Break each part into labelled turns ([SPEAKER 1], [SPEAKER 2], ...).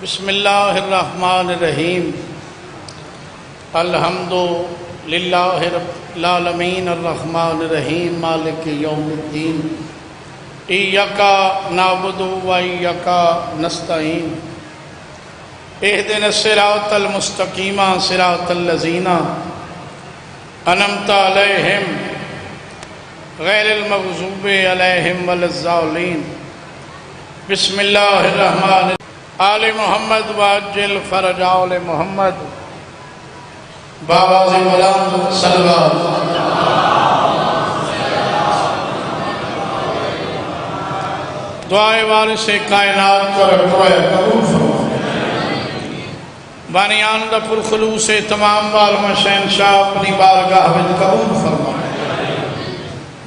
[SPEAKER 1] بسم اللہ الرحمن الرحیم الحمد للہ رب العالمین الرحمن الرحیم مالک یوم الدین ایاک نعبد و ایاک نستعین اہدنا الصراط المستقیم صراط الذین انعمت علیہم غیر المغضوب علیہم ولا الضالین بسم اللہ الرحمن الرحیم آل محمد واجل فرج آل محمد بابا بلند صلوات دعائے وارث کائنات کو رکھوائے قبول فرمائے بانیان دا پرخلوص تمام والم شہنشاہ اپنی بارگاہ میں قبول فرمائے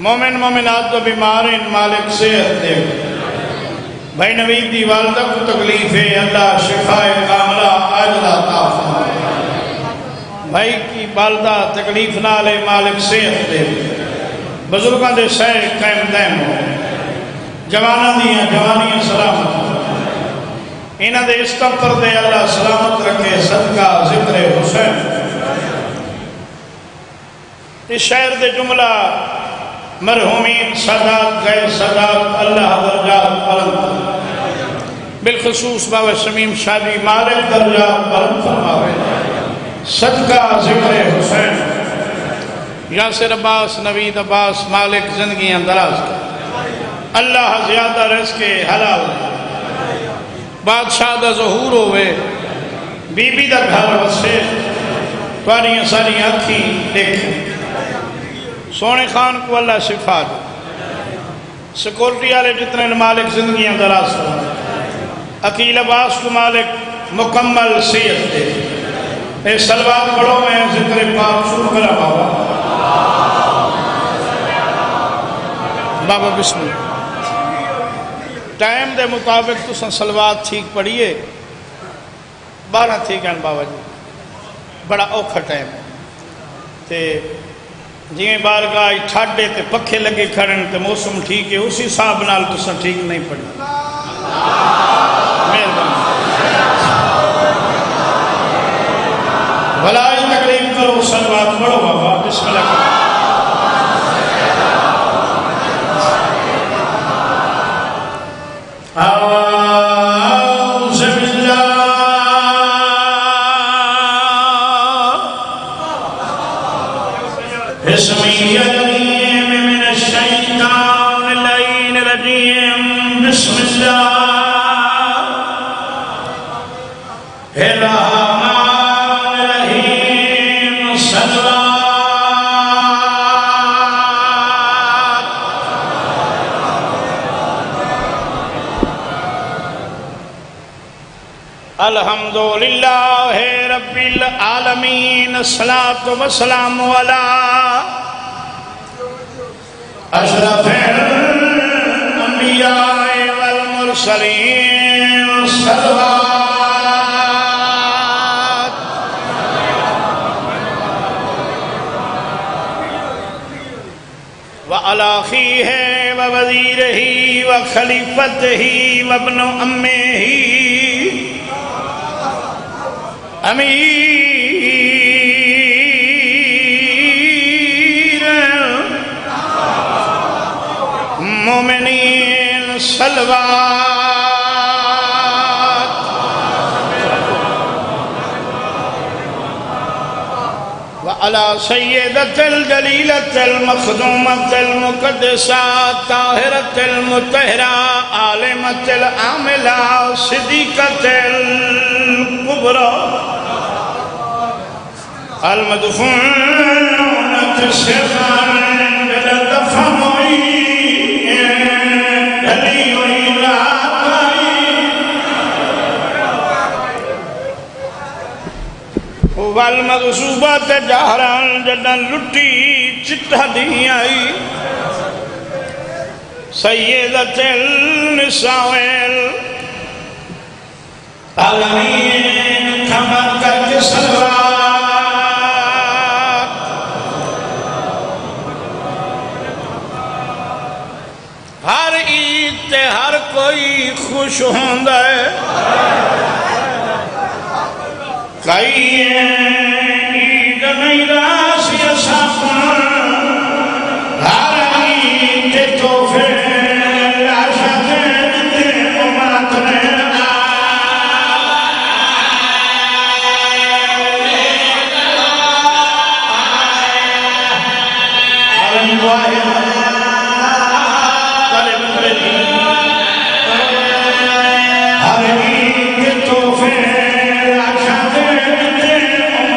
[SPEAKER 1] مومنات و بیمارین مالک صحت دے بھائی نوید دی والدہ کو تکلیف ہے اللہ شفائے کاملہ عاجلہ عطا فرمائے بھائی کی والدہ تکلیف نہ لے مالک صحت دے بزرگاں دے سائے قائم دائم ہو جوانہ دیاں جوانیاں سلامت انہ دے استمپر دے اللہ سلامت رکھے صدقہ ذکر حسین اس شہر دے جملہ مرحومین سادات غیر سادات اللہ درجات بلند بالخصوص بابا شمیم شادی مالک درجات بلند فرماوے صدقہ ذکر حسین یاسر عباس نوید عباس مالک زندگیاں دراز کا اللہ زیادہ رزق حلال بادشاہ دا ظہور ہوئے بی بی دا گھر وسے توانیاں ساری آنکھیں دیکھیں سونے خان کو اللہ شفا دے سیکورٹی والے جتنے مالک زندگیاں دراز کریں عقیل عباس کو مالک مکمل صحت دے اے سلوات پڑھو میں ذکر پاک شروع کرا بابا بسم اللہ ٹائم دے مطابق تو سن سلوات ٹھیک پڑھیے 12 ٹھیک ہیں بابا جی بڑا اوکھا ٹائم تے جی بارگاہ ٹھاڈے تے پکھے لگے کھڑن تے موسم ٹھیک ہے اسی صاحب نال تو سن ٹھیک نہیں پڑی بھلائی تقریب کرو سلوات پڑھو بابا بسم اللہ الحمدللہ رب العالمین الصلاة والسلام علی اشرف الانبیاء والمرسلین صلوات وعلی اخیہ ووزیرہ وخلیفتہ وابن امہ امیر مومنین صلوات وعلى سیدۃ الجلیلۃ المخدومۃ المقدسۃ طاہرۃ المطہرہ عالمۃ العاملہ صدیقۃ الکبریٰ المدفونۃ سرًا بلا تفہمی والمغصوبات جہران جدن لٹی چٹھا دی آئی سیدۃ النساء العالمین کھمر کر کے سلوات ہر عید تے ہر کوئی خوش ہوندہ ہے کئی عید نہیں راسی ساپن ہر عید کے تحفے عاشق دے امت نے ہر عید کے تحفے عاشق دے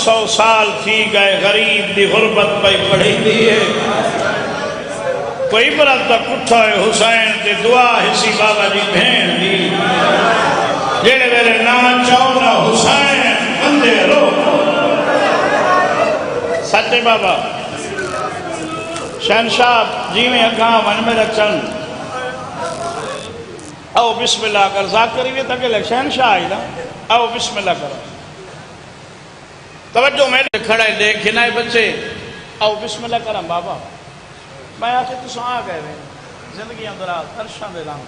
[SPEAKER 1] 100 سال تھی گئے غریب دی غربت پہ پڑھی دیئے کوئی برد دا کٹھا ہے حسین تے دعا حسی بابا جی بھین دی جیڑے میرے نام چاہونا حسین بندے رو سچے بابا شہنشاہ جی میں اگاں من میرا چند او بسم اللہ کر ذاکری بھی تک لے شہنشاہ آئی نا او بسم اللہ کر توجہ میرے کھڑے دیکھنا ہے بچے او بسم اللہ کرم بابا میں آتے تو ساں گئے ہوئے زندگی اندرات عرشان دے رہا ہوں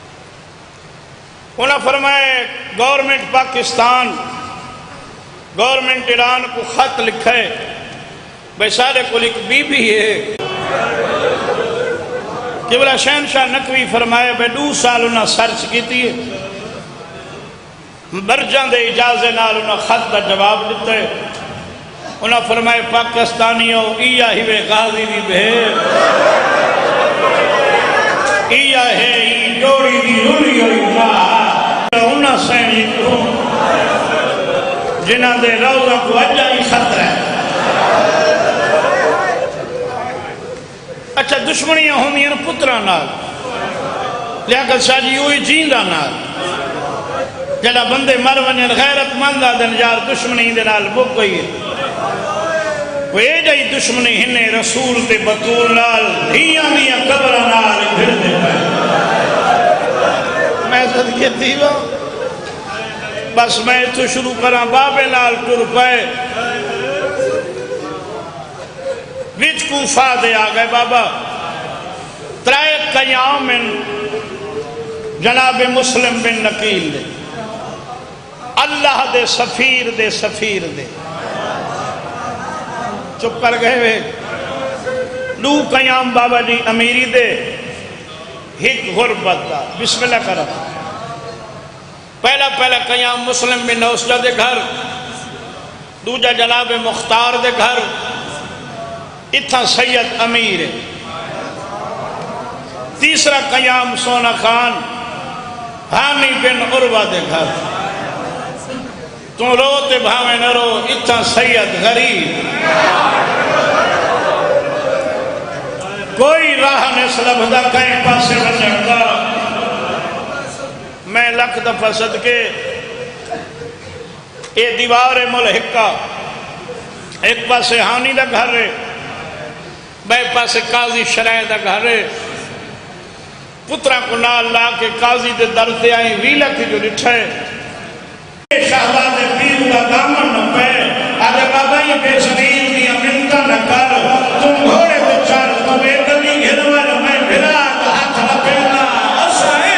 [SPEAKER 1] انہاں فرمائے گورنمنٹ پاکستان گورنمنٹ ایران کو خط لکھے بھئی سارے کو لکھ بی بھی ہے قبلہ شہنشاہ نقوی فرمائے بے 2 سال انہاں سرچ کی تھی برجان دے اجازے نال انہاں خط دا جواب دیتے انہاں فرمائے پاکستانیوں ایا ہی وے غازی دی بھیر ایا ہے ای جوڑی دی رولی ہوئی جا انہاں سینی تو جنہاں دے روزہ کو اجا ہی خطر ہے اچھا دشمنیاں ہوندیاں پترہ نال لیاقت شاہ جی ہوئی جیندہ نال جڑا بندے مر ونجن غیرت مندہ دن یار دشمنی دے نال بک گئی وہ اے جائی دشمنی ہنے رسول تے بطول نال دھیاں دیاں قبرہ نال پھر دے پائے میں صدقے دیوا بس میں تو شروع کرا بابے نال ٹر پائے وچ کوفہ دے آگئے بابا 3 قیام جناب مسلم بن نقیل دے اللہ دے سفیر دے چپ کر گئے ہوئے 2 قیام بابا جی امیری دے 1 غربت دا بسم اللہ کرا پہلا قیام مسلم بن نوسجہ دے گھر دوجہ جناب مختار دے گھر اتھا سید امیر ہے تیسرا قیام سونا خان حامی بن عروہ دے گھر تم روتے بھاویں نہ رو اتھا سید غریب کوئی راہ نے سلبھدا کہیں پاسے بچھتا میں لکھ دفعہ صدقے اے دیوار ملحقہ ایک پاسے ہانی دا گھر ہے بے پاسے قاضی شرائع دا گھر ہے پترہ کو نال لا کے قاضی دے درتے آئیں ویلہ کی جو لٹھے شہزادے پیر دا دامن نہ پہ آدھے بابا یہ بے زمین دیا منتا نہ کر تم گھوڑے دے چار تم ایک گلی گھرور میں بھرا ہاتھ نہ پہنا اسائے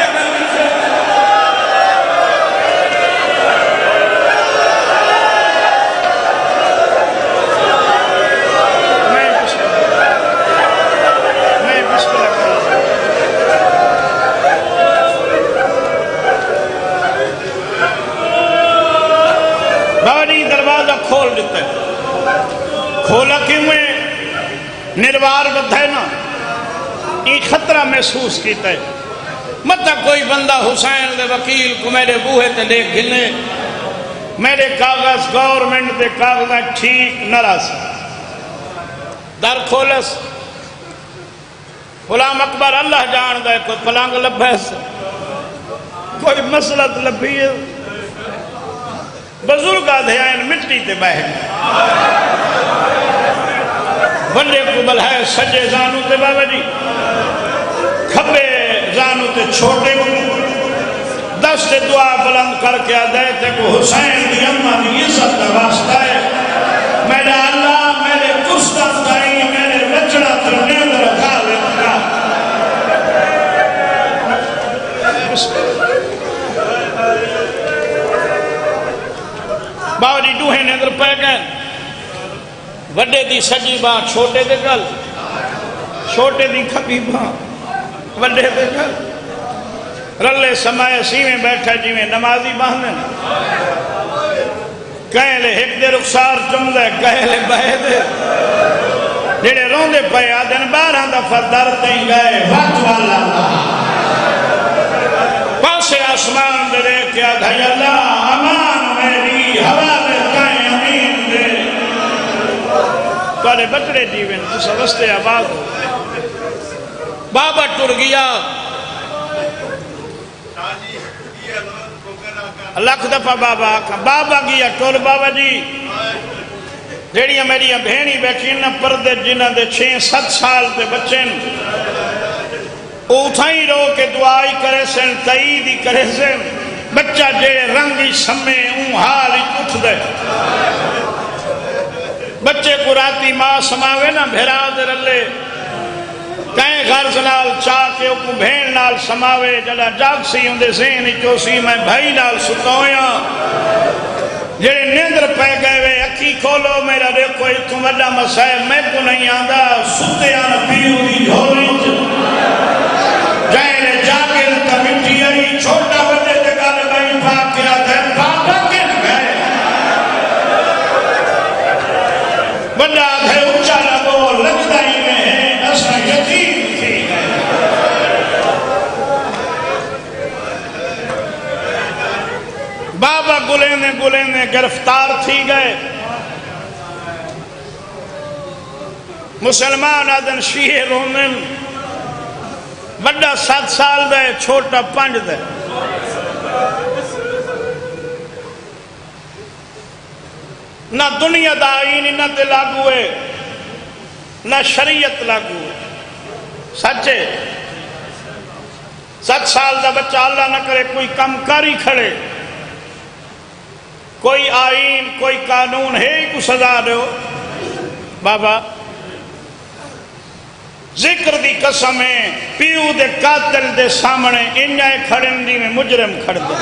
[SPEAKER 1] کھول دیتا ہے کھولا کیوں ہے نروار بدھ ہے نا یہ خطرہ محسوس کیتا ہے مطلب کوئی بندہ حسین دے وکیل کو میرے بوہے تے لے گھنے میرے کاغذ گورنمنٹ دے کاغذ ٹھیک نہ راس در کھولس غلام اکبر اللہ جان دے کوئی پلانگ لبھے سے کوئی مسلط لبھی ہے بزرگ آدھے آئین مٹی تے بہن بندے کو بلہائے سجے زانو تے بابا جی کھبے زانو تے چھوٹے دست دعا بلند کر کے آدھے تے کو حسین دی اممہ دی عزت کا واسطہ ہے میرے اللہ میرے کستہ تائیں میرے بچڑا تر نیند رکھا لیتا باو جی دوہے نے اندر پہ گئے وڈے دی سجی باں چھوٹے دے گل چھوٹے دی کھبی باں وڈے دے گل رلے سمائے سیویں بیٹھا جی میں نمازی باندھن کہلے ایک دے رخسار چم دے کہلے بہے دے جڑے روندے پہ آدھن 12 دفعہ در تیں گئے وقت والا پاسے آسمان دے رے کیا دھائی اللہ امان میری ہوا دے کائیں امین دے تھوڑے بچڑے جیون تس رستے آباد ہو بابا ٹر گیا لکھ دفعہ بابا گیا ٹر بابا جی جیڑیاں میری بہنی بیٹھی نہ پردے جنہ دے 6-7 سال دے بچے اوتھائی رو کے دعائی کرے سن تائید ہی کرے سن بچہ جیڑے رنگی سمے اون حال ہی اٹھ دے بچے کو راتی ماں سماوے نا بھیرا دے رلے کہیں غرض نال چاہ کے اوکو بھین نال سماوے جڑا جاگ سی ہوں دے ذہن ہی چوسی میں بھائی نال ستویا جڑے نیندر پہ گئے وے اکی کھولو میرا دیکھو اتوں وڈا مسائل میں کو نہیں آندا ستے آن پیو دی جھولی جائے نے جاگے تا مٹی آئی چھوٹا بڑے تے گالے بھائی پاک کیا دے بابا کن گئے بڑا دھے اچھا لگو لگتا ہی میں ہے اسا یتیم تھی گئے بابا گلینے گرفتار تھی گئے مسلمان آدن شیعہ رومن بڑا 7 سال دے چھوٹا 5 دے نہ دنیا دا آئین نہ تے لاگو ہے نہ شریعت لاگو ہے سچے 7 سال دا بچہ اللہ نہ کرے کوئی کم کاری کھڑے کوئی آئین کوئی قانون ہے کو سزا دو بابا ذکر دی قسمیں پیو دے قاتل دے سامنے انجائے کھڑندی میں مجرم کھڑ دے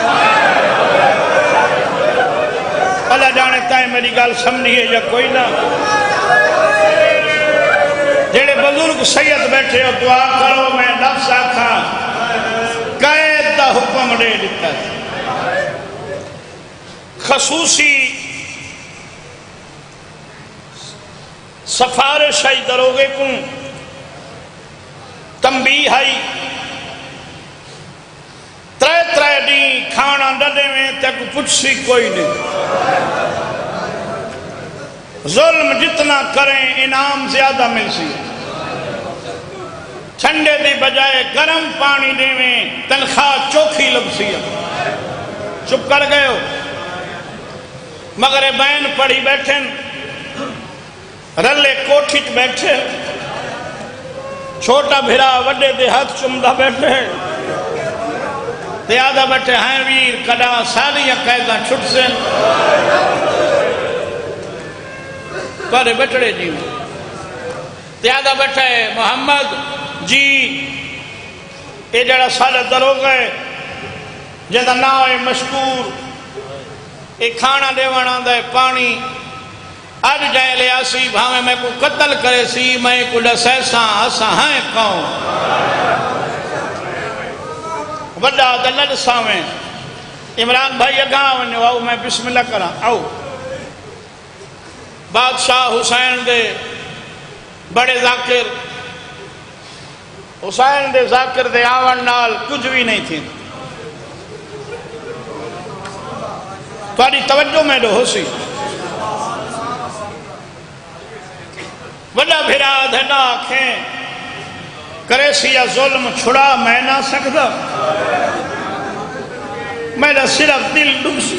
[SPEAKER 1] اللہ جانے تائیں میری گال سمجھیے یا کوئی نہ جیڑے بزرگ سید بیٹھے ہو دعا کرو میں نفس آکھا قید دا حکم دے دیتا ہے خصوصی سفارش ہے دروگے کن تنبیہ ہے 3 دی کھانا ڈڈے میں تک کچھ سی کوئی نہیں ظلم جتنا کریں انعام زیادہ مل سی ٹھنڈے دی بجائے گرم پانی دے میں تنخواہ چوکھی لگ سی چپ کر گئے ہو مغربین پڑھی بیٹھیں رلے کوٹھٹ بیٹھے چھوٹا بھرا وڈے دے ہاتھ چمدہ بیٹھے تیادہ بیٹھے ہیں ویر کڑا ساریاں قیدہ چھٹ سے پڑھے بچڑے جی تیادہ بیٹھے محمد جی اے جڑا سارے درو گئے جیدہ ناوے مشکور ایک کھانا دیوانا دے پانی آج جائے لے آسی بھامے میں کو قتل کرے سی میں کو ڈسیساں آسا ہیں کون وڈا دلد سامیں عمران بھائی اگاں ونیو آؤ میں بسم اللہ کرا آؤ بادشاہ حسین دے بڑے ذاکر حسین دے ذاکر دے آون نال کچھ بھی نہیں تھی تھوڑی توجہ میں دو ہو سی وڈا بھرا دھڑا آنکھیں کرے سی یا ظلم چھڑا میں نہ سکتا میرا صرف دل ڈب سی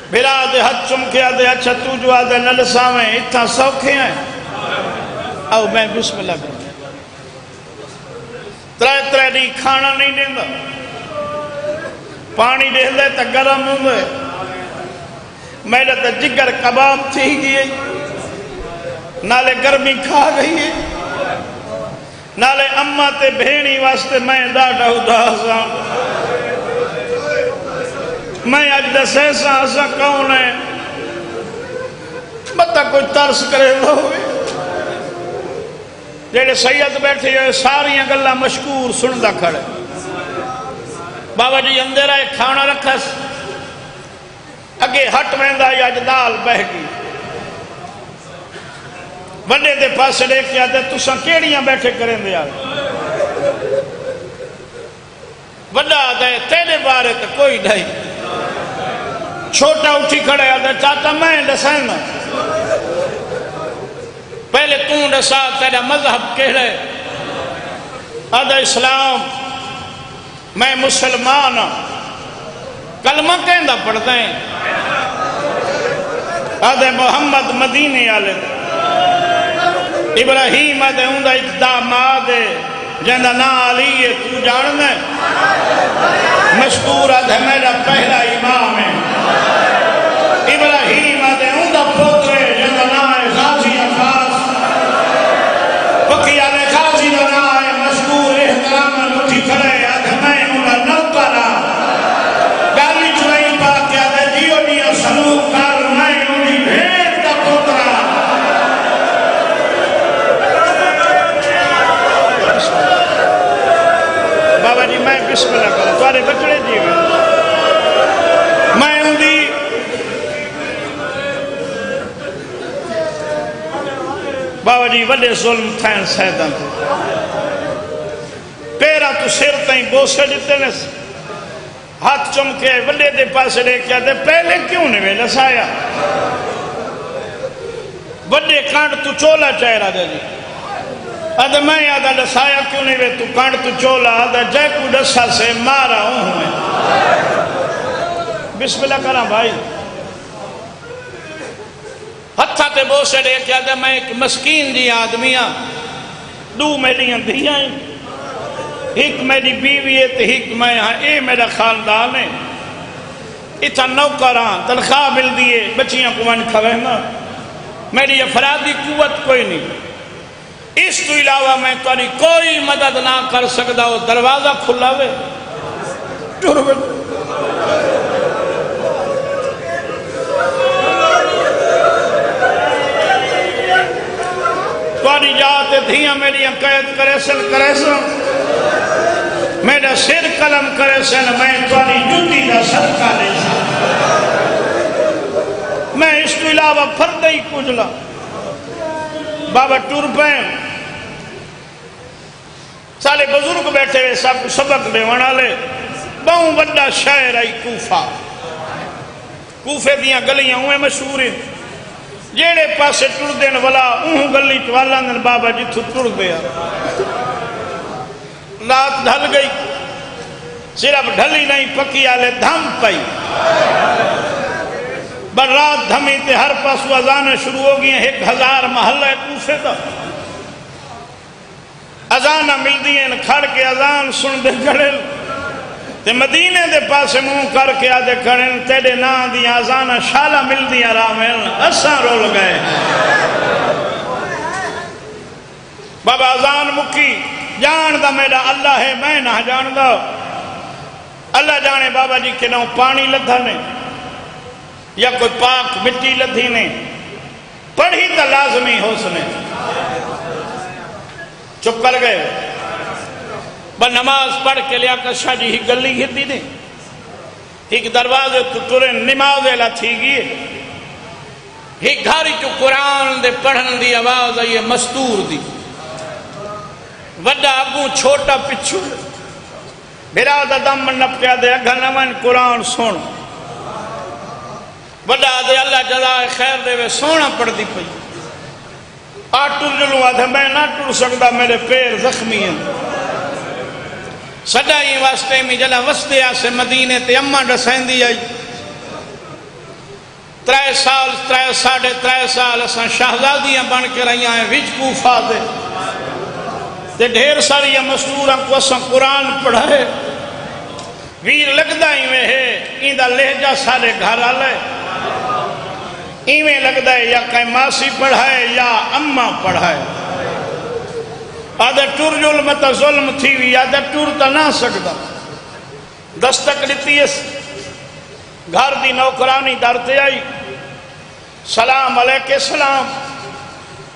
[SPEAKER 1] بھرا دے ہاتھ چمکیا دے اچھا تو جو آدھے نلسا میں اتنا سوکھے ہیں آؤ میں بسم اللہ کروں 3 دی کھانا نہیں دیندہ پانی دے دے تا گرم ہوئے میرے تا جگر کباب تھی گئی نالے گرمی کھا گئی ہے نالے اممہ تے بھینی واسطے میں ڈاٹا اداسا میں آج دسیسا آسا کون ہے بتا کوئی ترس کرے دو جیڑے سید بیٹھے ہوئے ساریاں گلہ مشکور سندہ کھڑے بابا جی اندرہ ایک کھانا رکھا اگے ہٹ ویندہ یا جدال بہ گئی بڑے دے پاس دیکھ کے آتے تُساں کیڑیاں بیٹھے کریں دے آگے بڑا آدھے تیرے بارے تو کوئی نہیں چھوٹا اٹھی کھڑے آدھے چاہتا میں ڈسائنا پہلے توں دسا تیرا مذہب کہڑے؟ آدھا اسلام، میں مسلمان ہوں۔ کلمہ کہندہ پڑھتے ہیں؟ آدھے محمد مدینے آلے دے، ابراہیم آدھے اندہ اقدامات ہے جندہ نا علی ہے تو جاننے، مشکور آدھے میرا پہلا امام ہے، ابراہیم آدھے اندہ پوترے جندہ نا ہے غازی عباس، پکی آدھے غازی نا ہے مشکور احترام مٹھی کھڑے آدھے میں اندہ نوکرہ گالی چوئی پاک آدھے دیو دیو سلوک کر میں اندھی بھیڑ دا پوترہ۔ بابا جی میں بسم اللہ کروں توارے بچڑے جی میں اندھی بابا جی وڈے ظلم تھائن سیدان تھے، پیرا تو سر تائیں بوسے دیتے نس، ہاتھ چمکے وڈے دے پاسے لے کیا دے پہلے کیوں نے میں لسایا؟ وڈے کانڈ تو چولا چاہرہ دے جی، آدھا میں آدھا لسایا کیوں نہیں وے تو کانڈ تو چولا، آدھا جے کو ڈسا سے مارا ہوں میں۔ بسم اللہ کرام بھائی، ہتھا تے بوسے لے کیا دے میں ایک مسکین جی آدمیاں، دو میری اندھیاں ہیں، ایک میری بیوی ہے تو ایک میں ہاں، اے میرا خاندان ہے، اتھا نوکران تنخواہ مل دیئے بچیاں کو من کھوہنا، میری افرادی قوت کوئی نہیں، اس تو علاوہ میں تاری کوئی مدد نہ کر سکتا ہو، دروازہ کھلا ہوئے تاری جاتے دھیاں میری قید کرے سن میرا سر قلم کرے سن، میں تاری جوتی دا صدقہ دے سن، میں اس تو علاوہ فرد ہی کجلا۔ بابا ٹور پہیں سالے بزرگ بیٹھے ہوئے سب کو سبق دے وڑا لے، بہوں بڑا شہر آئی کوفہ، کوفے دیاں گلیاں ہوئے مشہور ہیں، جیڑے پاسے ٹور دین والا انہوں گلی چوالا دن بابا جی تو ٹور دیا۔ رات ڈھل گئی، صرف ڈھلی نہیں پکی آلے دھم پئی، بر رات دھمی تے ہر پاس اذانیں شروع ہو گئی ہیں، 1000 محلہ کوفے دا اذانہ مل دی ہیں، کھڑ کے اذان سن دے کھڑل تے مدینے دے پاسے منہ کر کے آدھے کھڑل تیرے نا دیا اذانہ شالہ مل دیا رامل اساں رول گئے۔ بابا اذان مکی، جان دا میرا اللہ ہے میں نہ جان دا، اللہ جانے بابا جی کے نو پانی لدھا نے یا کوئی پاک مٹی لدھی نے، پڑھی تا لازمی ہو سنے، چپ کر گئے۔ بس نماز پڑھ کے لیا کہ شاہ جی ہی گلی گھتی نہیں، ایک دروازے تو ٹرے نماز ایلا تھی گئی، ایک گھاری تو قرآن دے پڑھن دی آواز آئیے مستور دی، وڈا اگوں چھوٹا پچھو، میرا دا دم نپکیا دے اگھا نوان قرآن سن، وڈا دے اللہ جزائے خیر دے وے سونا پڑھ دی پئی، آٹر جلوں آدھے میں نہ ٹر سکتا میرے پیر زخمی ہیں، سڈائی واسطے میں جلا وستے آسے مدینے تے اممہ ڈسین دی آئی، 3 سال 3.5 سال اساں شہزادیاں بن کے رہی ہیں وچ کوفہ دے تے ڈھیر ساری مستوراں کو اساں قرآن پڑھائے، ویر لگدہ ہی میں ہے ایندہ لہجہ سارے گھر آلے، ایویں لگدہ ہے یا کہیں ماسی پڑھائے یا اممہ پڑھائے، آدھے ٹور ظلم تا ظلم تھی ہوئی، آدھے ٹور تا نہ سکتا، دستک لیتی ہے گھر دی نوکرانی درتے آئی، سلام علیکہ السلام،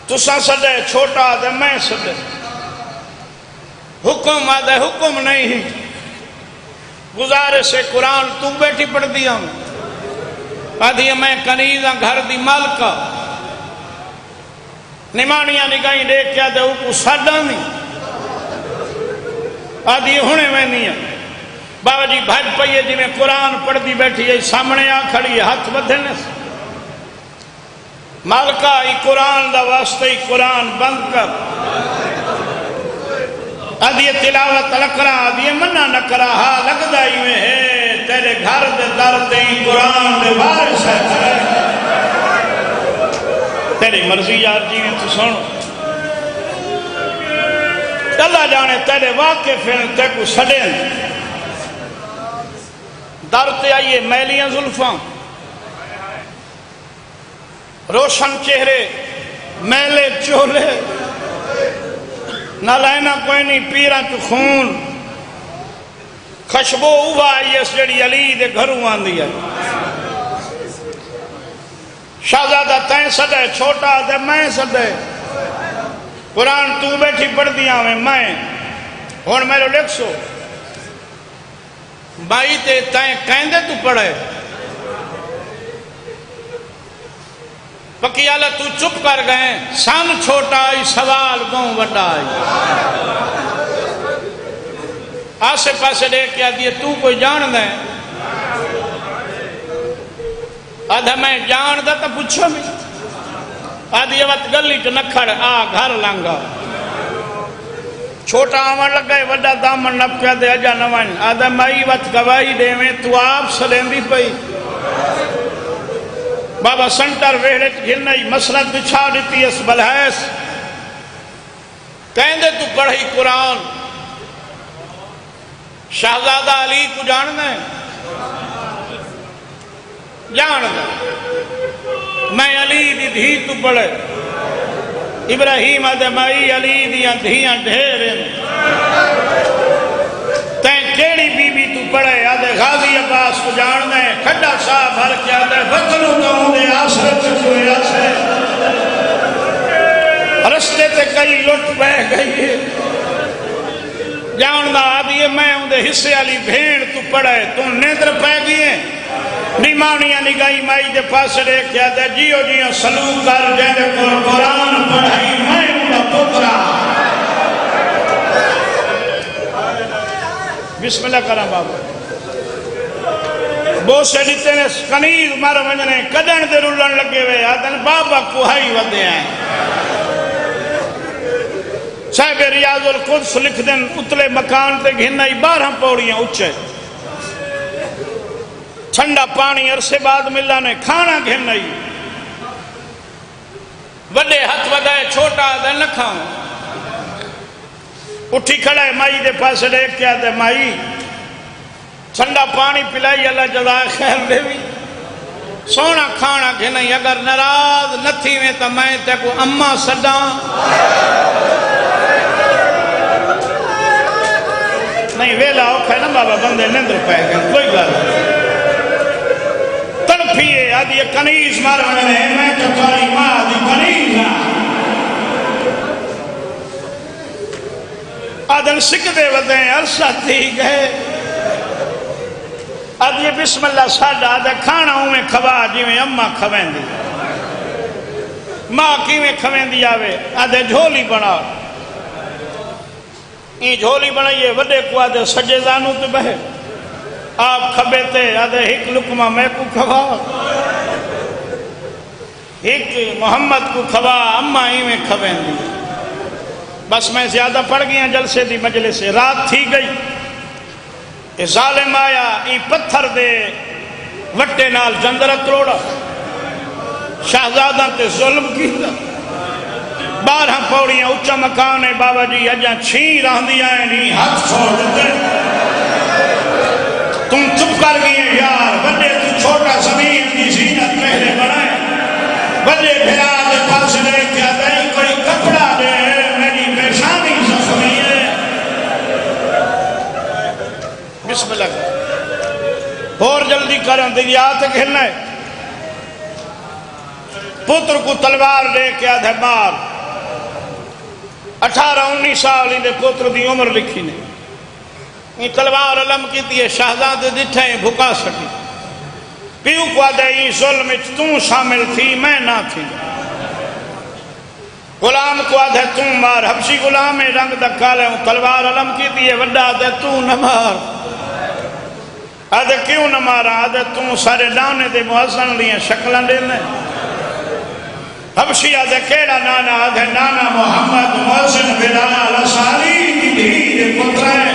[SPEAKER 1] تساں سدے چھوٹا آدھے میں سدے، حکم آدھے حکم نہیں ہی، گزارے سے قرآن تو بیٹھی پڑھ دیا ہوں، آدھی میں کنیزاں گھر دی مالکہ، نمانیاں نگاہیں دیکھ کیا دے اوکو ساڑھا نہیں، آدھی ہونے میں نہیں ہے، بابا جی بھاج پئیے جی میں قرآن پڑھ دی بیٹھی ہے، سامنے آ کھڑی ہے ہاتھ بدھنے سے، مالکا ای قرآن دا واسطہ ای قرآن بند کر ادھیے تلاوت لکرا ادھیے منع نہ کرا ہاں لگدا ہی میں ہے تیرے گھر دے در تے ای قرآن دے وارث ہے تیری مرضی یار جی میں تو سن اللہ جانے تیرے واقف ہیں تے کو سڑیں در تے آئیے میلیاں زلفاں روشن چہرے میلے چولے نہ لینا کوئی نہیں پیرا تو خون خشبو اوہ آئی اس جڑی علی دے گھروں آن دیا شہزادہ تین سدے چھوٹا دے میں سدے قرآن تو بیٹھی پڑھ دیا میں اور میرے لکھ سو بائی تے تین کہندے تو پڑھے پکیالہ تو چپ کر گئے سن چھوٹا آئی سوال گوں وڈا آئی آسے پاسے دیکھ کیا دیئے تو کوئی جان دیں آدھا میں جان دا تا پوچھو میں آدھی وقت گلی تو نکھڑ آ گھر لانگا چھوٹا آمن لگ گئے وڈا دامن نپ کیا دے اجا نوان آدھا مائی وقت گواہی دے میں تو آپ سلیں دی پئی بابا سنٹر ویڑے گھرنائی مسلط بچھا دیتی اس بلحیس کہیں دے تو پڑھی قرآن شہزادہ علی کو جاننا ہے جاننا میں علی دی دھی تو پڑھے ابراہیم ادمائی علی دیاں دھیاں ڈھیریں تین کیڑی بی بی تو پڑھے آدھے غازی عباس کو جاننا ہے کھڑا صاحب ہر کیا دے وطنوں تو ہوں دے آسرے چکوئے آسرے رستے تے کئی لٹ بہ گئی ہے جاننا آدھے میں ہوں دے حصے علی بھیڑ تو پڑھے تو نیدر پہ گئے نیمانیاں نگائی مائی دے پاس رے کیا دے جیو جیو سلوک کر جیدے قرآن پڑھائی میں ہوں دا پترہ بسم اللہ کرام بابا بہت سے دیتے نے کنیز مار ونجنے کدن دے رولن لگے ہوئے آدھن بابا کوہائی ودے ہیں صاحب ریاض القدس لکھ دن اتلے مکان تے گھنائی 12 پوڑیاں اچھے ٹھنڈا پانی عرصے بعد ملا نے کھانا گھنائی وڈے ہاتھ ودائے چھوٹا دے نہ کھاؤں اٹھی کھڑا ہے مائی دے پاس دیکھ کیا دے مائی ٹھنڈا پانی پلائی اللہ جزائے خیر دے بھی سونا کھانا گھنائی اگر ناراض نہ تھی میں تو میں تے کو اماں سڈاں نہیں ویلا اوکھا ہے نا بابا بندے نیندر پہ گئے کوئی گل تڑپیے آدھی کنیز مارنے رہے میں تو تاری ماں دی کنیز آدھن سکھدے ودیں عرصہ تھی گئے آدھی بسم اللہ ساڑھا آدھا کھانا ہوں میں کھوا جی میں اممہ کھویں دی ماں کی میں کھویں دی آوے آدھے جھولی بنا این جھولی بنائیے وڈے کو آدھے سجے زانو تو بہے آپ کھبے تے آدھے ایک لکمہ میں کو کھوا ایک محمد کو کھوا اممہ ہی میں کھویں دی بس میں زیادہ پڑ گیا جلسے دی مجلس سے رات تھی گئی اے ظالم آیا ای پتھر دے وٹے نال جندرہ تروڑا شہزادہ تے ظلم کی 12 پوڑیاں اچھا مکان ہے بابا جی اجاں چھین رہن دیا ہے نہیں ہاتھ چھوڑ دیتے تم چپ کر گئے یار بڑے تو چھوٹا زمین کی زینت پہلے بڑھائے بڑے بھیرا دے پاس لے کیا دے کوئی کپڑا دے میری پیشانی زخمی ہے بسم اللہ اور جلدی کرن دے یاد کھلنا ہے پتر کو تلوار لے کے آدھے مار 18-19 سال اندے پتر دی عمر لکھی نے یہ تلوار علم کی دیئے شہزاد دٹھے بھکا سکی پیو کو آدھے یہ ظلم تم شامل تھی میں نہ تھی غلام کو آدھے تم مار حبشی غلام رنگ دکھالے ہوں تلوار علم کی دیئے وڈا آدھے تو نہ مار آدھے کیوں نہ مارا آدھے تم سارے لانے دے محسن لیے شکلیں لینے حبشیہ دے کیڑا نانا دے نانا محمد محسن بلال اسالی دی دھی پتر ہے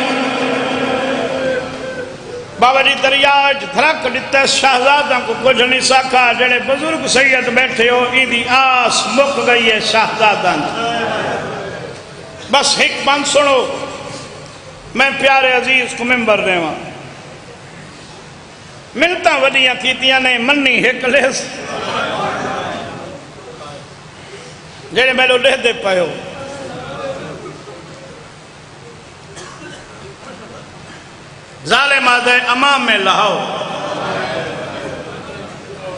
[SPEAKER 1] بابا جی دریاج دھرک دیتے شہزادہ کو کچھ نہیں سکا جڑے بزرگ سید بیٹھے ہو ایدی آس مک گئی ہے شہزادہ بس ایک بند سنو میں پیارے عزیز کو ممبر دے وہاں ملتا ودیاں کیتیاں نے منی ایک لیس جڑے میں لو دے دے پائے ہو ظالم آدھے امام میں لہاؤ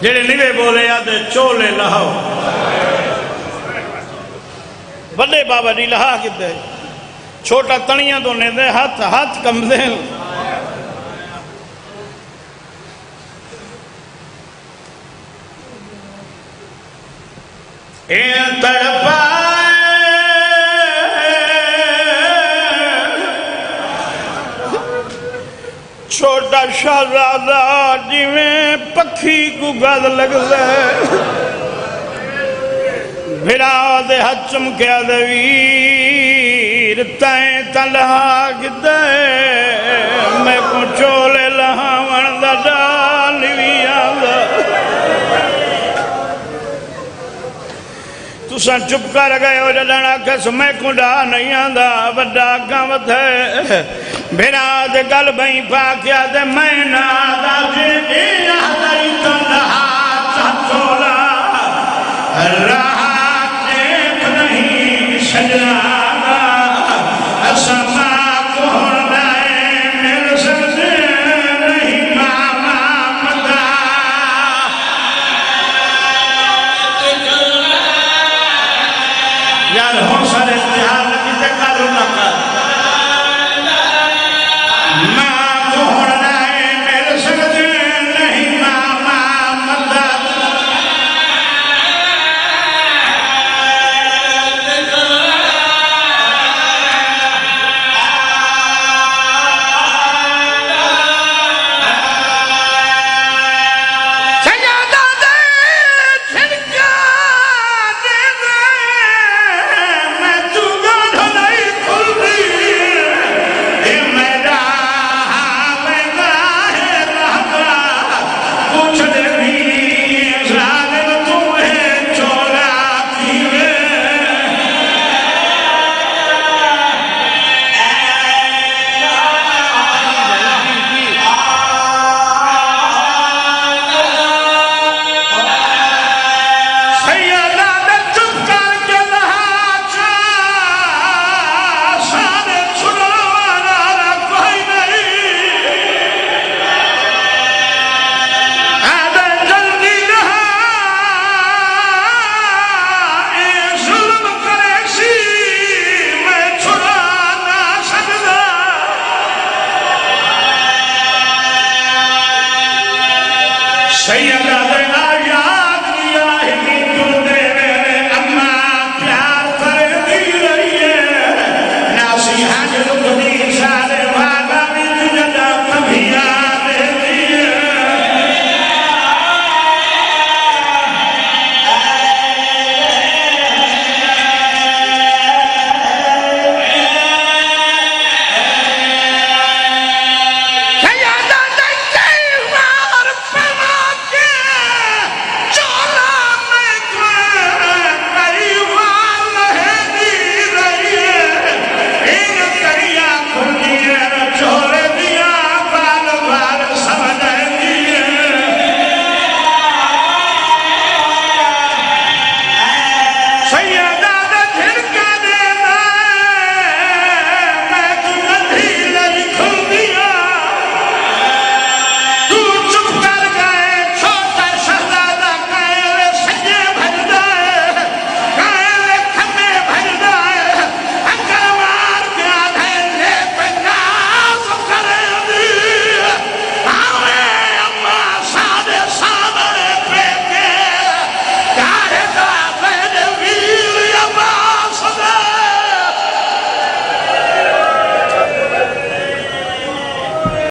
[SPEAKER 1] جڑے نیوے بولے آدھے چولے لہاؤ بڑے بابا جی لہا کتے چھوٹا تنیاں تو نے دے ہاتھ کم دے این تڑپائے چھوٹا شہزادہ جی میں پکھی کو گد لگ دے بھرا دے ہاتھ چمکیا دے ویر تائیں تلہا گدے میں کو چولے لہا وردہ ڈالی بھی آدھا تُساں چپ کر گئے ہو جڑنا کس میں کو ڈا نہیں آدھا بڑا گامت ہے بھیرا دے گل بھئی پاکیا دے میں نادا جی آدھا ہی تنہا چولا